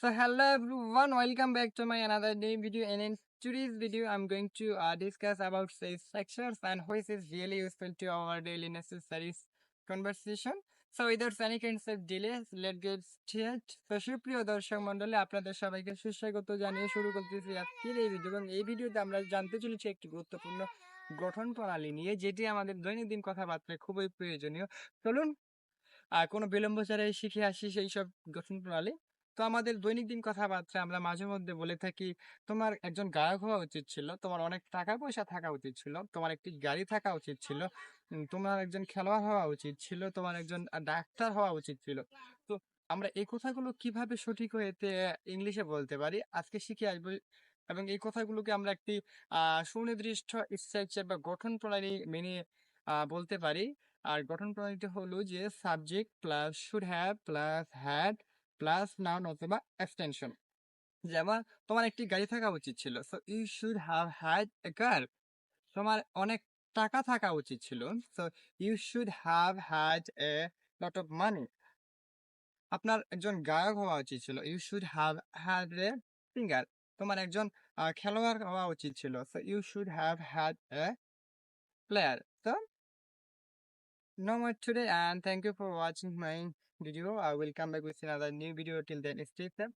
So hello everyone, welcome back to my another new video. And in today's video, I'm going to discuss about say structures and which is really useful to our daily necessary conversation. So without any kinds of delays, let's get started. So সুপ্রিয় দর্শক মণ্ডলী আপনাদের সবাইকে সুস্বাগত জানিয়ে শুরু করতেছি আজকের এই ভিডিও এবং এই ভিডিওতে আমরা জানতে চলেছি একটি গুরুত্বপূর্ণ গঠন প্রণালী নিয়ে যেটি আমাদের দৈনন্দিন কথাবার্তায় খুবই প্রয়োজনীয়। চলুন কোনো বিলম্ব ছাড়াই শিখে আসি সেই সব গঠন প্রণালী। তো আমাদের দৈনন্দিন কথাবার্তায় আমরা মাঝে মধ্যে বলে থাকি, তোমার একজন গায়ক হওয়া উচিত ছিল, তোমার অনেক টাকা পয়সা থাকা উচিত ছিল, তোমার একটি গাড়ি থাকা উচিত ছিল, তোমার একজন খেলোয়াড় হওয়া উচিত ছিল, তোমার একজন ডাক্তার হওয়া উচিত ছিল। তো আমরা এই কথাগুলো কিভাবে সঠিক হয়েতে ইংলিশে বলতে পারি আজকে শিখে আসবো, এবং এই কথাগুলোকে আমরা একটি সুনির্দিষ্ট স্ট্রাকচার বা গঠন প্রণালী মেনে বলতে পারি। আর গঠন প্রণালীটা হলো যে subject plus should have plus had plus noun অথবা এক্সটেনশন। যেমন তোমার একটি গাড়ি থাকা উচিত ছিল, so you should have had a car. তোমার অনেক টাকা থাকা উচিত ছিল, so you should have had a lot of money. আপনার একজন গায়ক হওয়া উচিত ছিল, you should have had a singer. তোমার একজন খেলোয়াড় হওয়া উচিত ছিল, so you should have had a player. তো no more today, and thank you for watching my video. I will come back with another new video. Till then, stay safe.